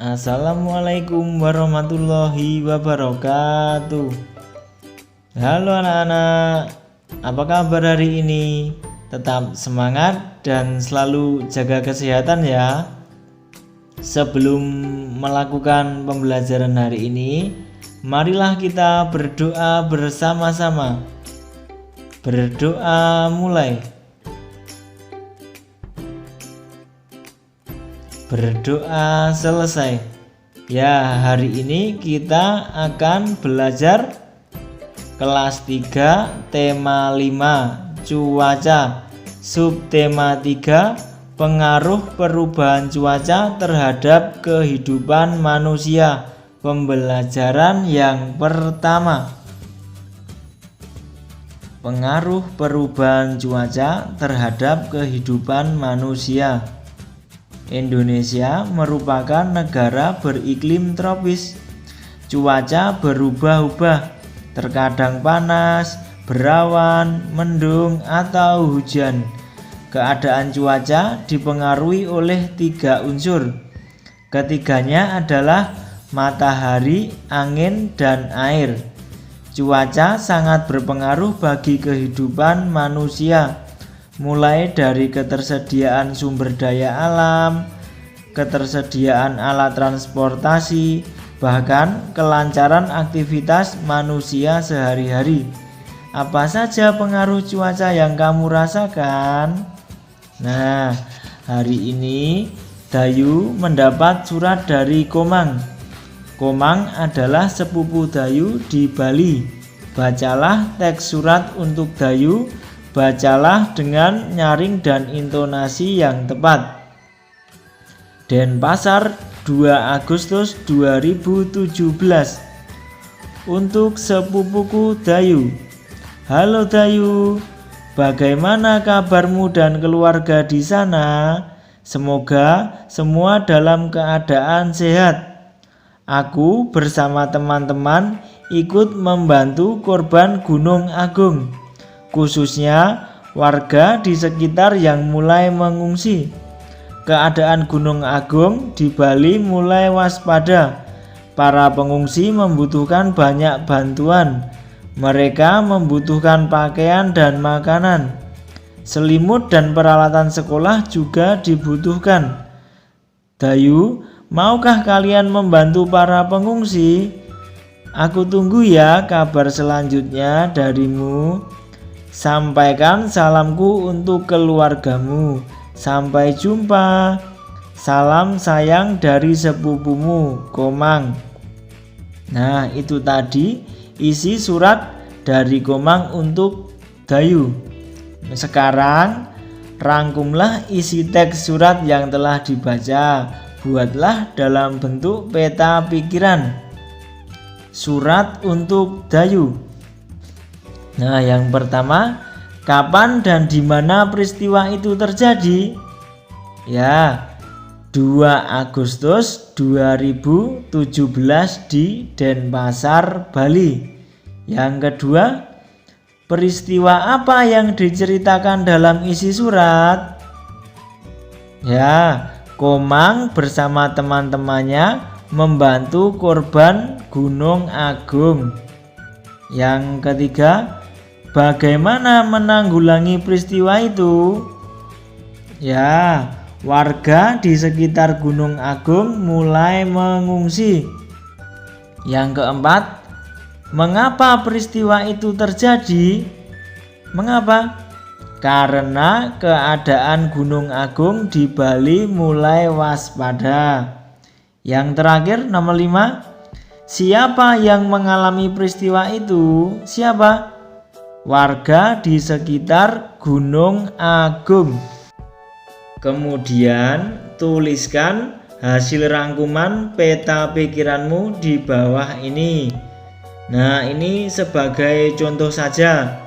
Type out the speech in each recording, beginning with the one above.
Assalamualaikum warahmatullahi wabarakatuh. Halo anak-anak, apa kabar hari ini? Tetap semangat dan selalu jaga kesehatan ya. Sebelum melakukan pembelajaran hari ini, marilah kita berdoa bersama-sama. Berdoa mulai. Berdoa selesai. Ya, hari ini kita akan belajar kelas 3 tema 5 cuaca, subtema 3 pengaruh perubahan cuaca terhadap kehidupan manusia. Pembelajaran yang pertama, pengaruh perubahan cuaca terhadap kehidupan manusia. Indonesia merupakan negara beriklim tropis. Cuaca berubah-ubah, terkadang panas, berawan, mendung, atau hujan. Keadaan cuaca dipengaruhi oleh 3 unsur. Ketiganya adalah matahari, angin, dan air. Cuaca sangat berpengaruh bagi kehidupan manusia, mulai dari ketersediaan sumber daya alam, ketersediaan alat transportasi, bahkan kelancaran aktivitas manusia sehari-hari. Apa saja pengaruh cuaca yang kamu rasakan? Nah, hari ini Dayu mendapat surat dari Komang. Komang adalah sepupu Dayu di Bali. Bacalah teks surat untuk Dayu. Bacalah dengan nyaring dan intonasi yang tepat. Denpasar, 2 Agustus 2017. Untuk sepupuku Dayu. Halo Dayu, bagaimana kabarmu dan keluarga di sana? Semoga semua dalam keadaan sehat. Aku bersama teman-teman ikut membantu korban Gunung Agung, khususnya warga di sekitar yang mulai mengungsi. Keadaan Gunung Agung di Bali mulai waspada. Para pengungsi membutuhkan banyak bantuan. Mereka membutuhkan pakaian dan makanan. Selimut dan peralatan sekolah juga dibutuhkan. Dayu, maukah kalian membantu para pengungsi? Aku tunggu ya kabar selanjutnya darimu. Sampaikan salamku untuk keluargamu. Sampai jumpa. Salam sayang dari sepupumu, Komang. Nah, itu tadi isi surat dari Komang untuk Dayu. Sekarang rangkumlah isi teks surat yang telah dibaca. Buatlah dalam bentuk peta pikiran. Surat untuk Dayu. Nah, yang pertama, kapan dan di mana peristiwa itu terjadi? Ya, 2 Agustus 2017 di Denpasar, Bali. Yang kedua, peristiwa apa yang diceritakan dalam isi surat? Ya, Komang bersama teman-temannya membantu korban Gunung Agung. Yang ketiga, bagaimana menanggulangi peristiwa itu? Ya, warga di sekitar Gunung Agung mulai mengungsi. Yang keempat, mengapa peristiwa itu terjadi? Mengapa? Karena keadaan Gunung Agung di Bali mulai waspada. Yang terakhir, nomor 5, siapa yang mengalami peristiwa itu? Siapa? Warga di sekitar Gunung Agung. Kemudian tuliskan hasil rangkuman peta pikiranmu di bawah ini. Nah, ini sebagai contoh saja.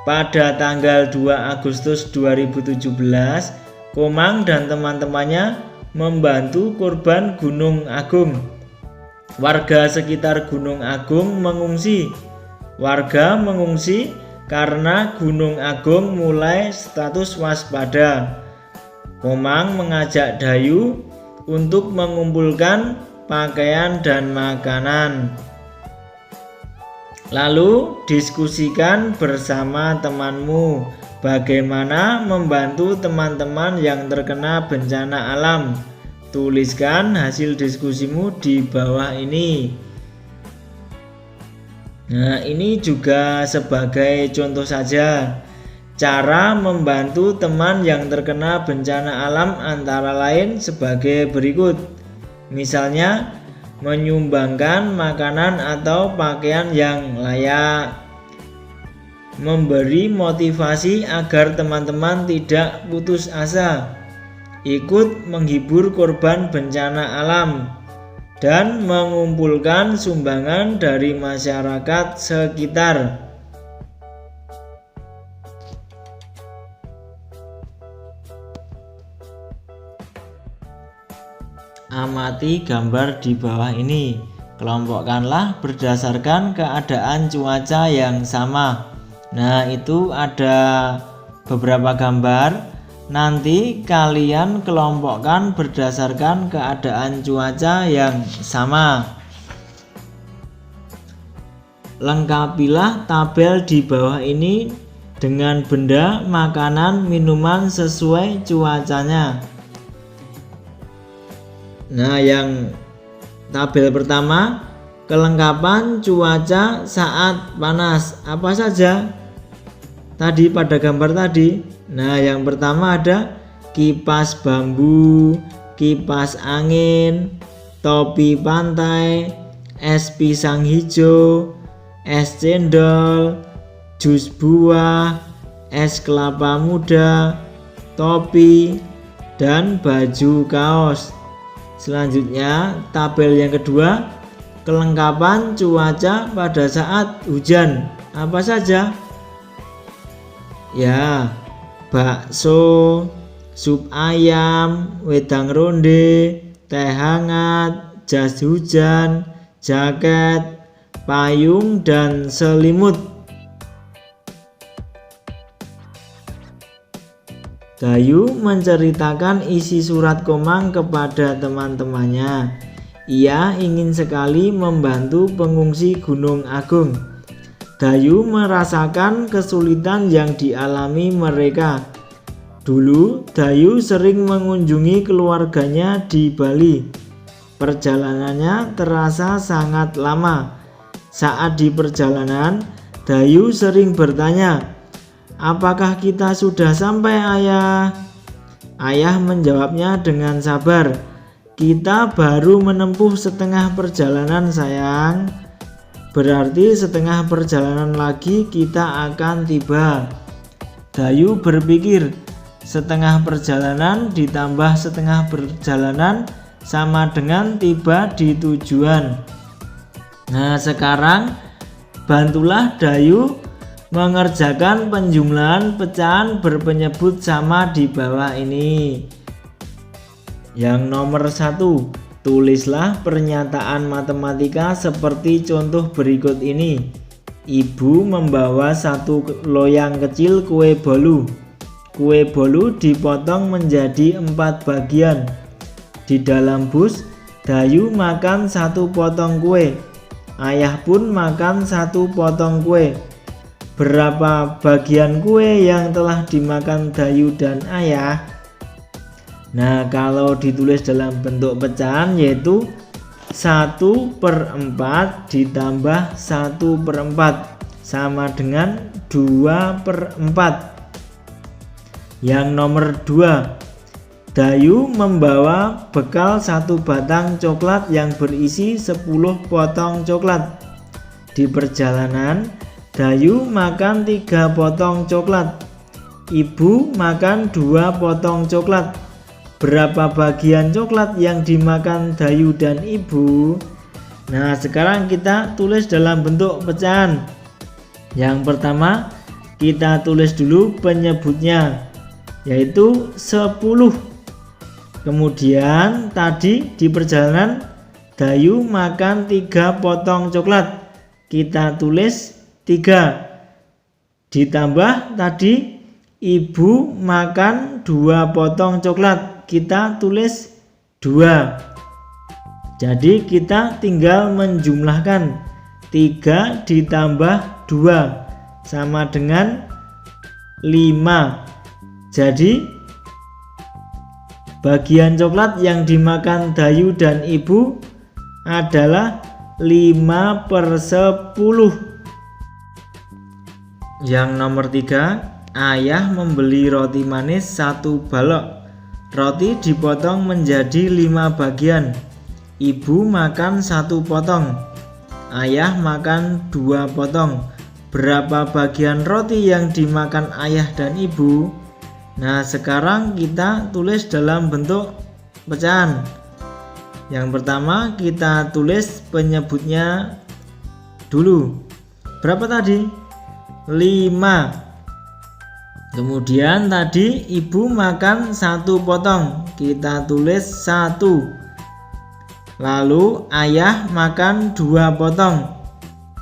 Pada tanggal 2 Agustus 2017, Komang dan teman-temannya membantu korban Gunung Agung. Warga sekitar Gunung Agung mengungsi. Warga mengungsi karena Gunung Agung mulai status waspada. Komang mengajak Dayu untuk mengumpulkan pakaian dan makanan. Lalu diskusikan bersama temanmu bagaimana membantu teman-teman yang terkena bencana alam. Tuliskan hasil diskusimu di bawah ini. Nah, ini juga sebagai contoh saja. Cara membantu teman yang terkena bencana alam antara lain sebagai berikut. Misalnya, menyumbangkan makanan atau pakaian yang layak, memberi motivasi agar teman-teman tidak putus asa, ikut menghibur korban bencana alam, dan mengumpulkan sumbangan dari masyarakat sekitar. Amati gambar di bawah ini. Kelompokkanlah berdasarkan keadaan cuaca yang sama. Nah, itu ada beberapa gambar. Nanti kalian kelompokkan berdasarkan keadaan cuaca yang sama. Lengkapilah tabel di bawah ini dengan benda, makanan, minuman sesuai cuacanya. Nah, yang tabel pertama, kelengkapan cuaca saat panas. Apa saja tadi pada gambar tadi? Nah, yang pertama ada kipas bambu, kipas angin, topi pantai, es pisang hijau, es cendol, jus buah, es kelapa muda, topi, dan baju kaos. Selanjutnya, tabel yang kedua, kelengkapan cuaca pada saat hujan. Apa saja? Ya, bakso, sup ayam, wedang ronde, teh hangat, jas hujan, jaket, payung, dan selimut. Dayu menceritakan isi surat Komang kepada teman-temannya. Ia ingin sekali membantu pengungsi Gunung Agung. Dayu merasakan kesulitan yang dialami mereka. Dulu Dayu sering mengunjungi keluarganya di Bali. Perjalanannya terasa sangat lama. Saat di perjalanan, Dayu sering bertanya, "Apakah kita sudah sampai, Ayah?" Ayah menjawabnya dengan sabar, "Kita baru menempuh setengah perjalanan, sayang. Berarti setengah perjalanan lagi kita akan tiba." Dayu berpikir, setengah perjalanan ditambah setengah perjalanan sama dengan tiba di tujuan. Nah, sekarang bantulah Dayu mengerjakan penjumlahan pecahan berpenyebut sama di bawah ini. Yang nomor 1, tulislah pernyataan matematika seperti contoh berikut ini. Ibu membawa satu loyang kecil kue bolu. Kue bolu dipotong menjadi 4 bagian. Di dalam bus, Dayu makan 1 potong kue. Ayah pun makan 1 potong kue. Berapa bagian kue yang telah dimakan Dayu dan Ayah? Nah, kalau ditulis dalam bentuk pecahan yaitu 1/4 ditambah 1/4 sama dengan 2/4. Yang nomor 2, Dayu membawa bekal 1 batang coklat yang berisi 10 potong coklat. Di perjalanan, Dayu makan 3 potong coklat. Ibu makan 2 potong coklat. Berapa bagian coklat yang dimakan Dayu dan ibu? Nah, sekarang kita tulis dalam bentuk pecahan. Yang pertama, kita tulis dulu penyebutnya, yaitu 10. Kemudian tadi di perjalanan Dayu makan 3 potong coklat. Kita tulis 3. Ditambah tadi ibu makan 2 potong coklat. Kita tulis 2. Jadi kita tinggal menjumlahkan 3 ditambah 2 sama dengan 5. Jadi bagian coklat yang dimakan Dayu dan ibu adalah 5/10. Yang nomor 3, ayah membeli roti manis 1 balok. Roti dipotong menjadi 5 bagian. Ibu makan 1 potong. Ayah makan 2 potong. Berapa bagian roti yang dimakan ayah dan ibu? Nah, sekarang kita tulis dalam bentuk pecahan. Yang pertama kita tulis penyebutnya dulu. Berapa tadi? 5. Kemudian tadi ibu makan 1 potong. Kita tulis 1. Lalu ayah makan 2 potong.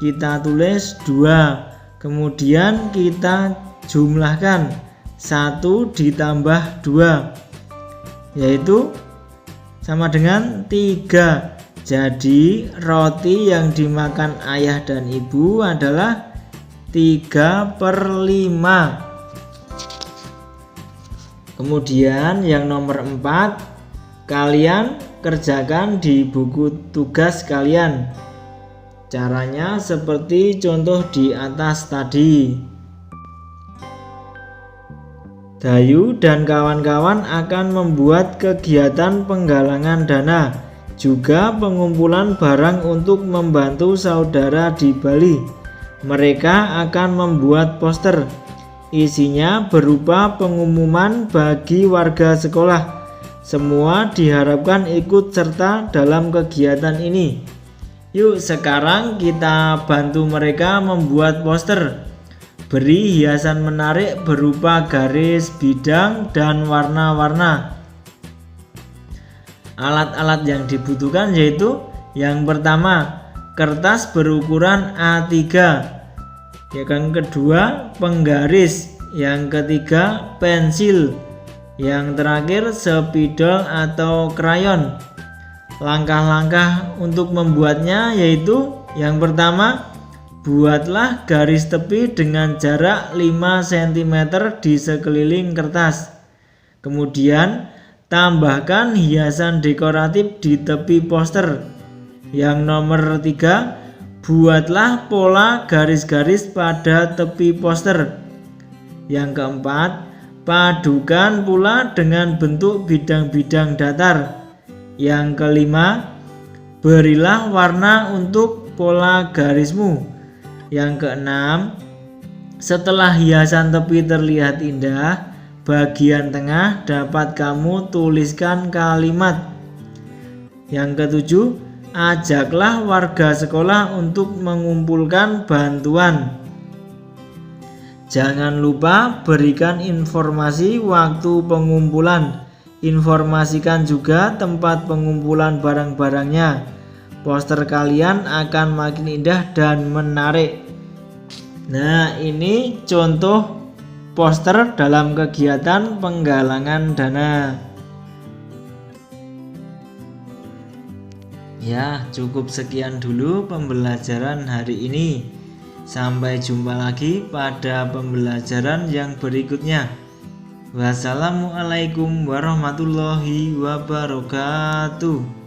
Kita tulis 2. Kemudian kita jumlahkan 1 ditambah 2, yaitu sama dengan 3. Jadi roti yang dimakan ayah dan ibu adalah 3/5. Kemudian yang nomor 4, kalian kerjakan di buku tugas kalian. Caranya seperti contoh di atas tadi. Dayu dan kawan-kawan akan membuat kegiatan penggalangan dana, juga pengumpulan barang untuk membantu saudara di Bali. Mereka akan membuat poster. Isinya berupa pengumuman bagi warga sekolah. Semua diharapkan ikut serta dalam kegiatan ini. Yuk sekarang kita bantu mereka membuat poster. Beri hiasan menarik berupa garis, bidang, dan warna-warna. Alat-alat yang dibutuhkan yaitu yang pertama, kertas berukuran A3. Yang kedua, penggaris. Yang ketiga, pensil. Yang terakhir, spidol atau krayon. Langkah-langkah untuk membuatnya yaitu yang pertama, buatlah garis tepi dengan jarak 5 cm di sekeliling kertas. Kemudian tambahkan hiasan dekoratif di tepi poster. Yang nomor 3, buatlah pola garis-garis pada tepi poster. Yang keempat, padukan pula dengan bentuk bidang-bidang datar. Yang kelima, berilah warna untuk pola garismu. Yang keenam, setelah hiasan tepi terlihat indah, bagian tengah dapat kamu tuliskan kalimat. Yang ketujuh, ajaklah warga sekolah untuk mengumpulkan bantuan. Jangan lupa berikan informasi waktu pengumpulan. Informasikan juga tempat pengumpulan barang-barangnya. Poster kalian akan makin indah dan menarik. Nah, ini contoh poster dalam kegiatan penggalangan dana. Ya, cukup sekian dulu pembelajaran hari ini. Sampai jumpa lagi pada pembelajaran yang berikutnya. Wassalamualaikum warahmatullahi wabarakatuh.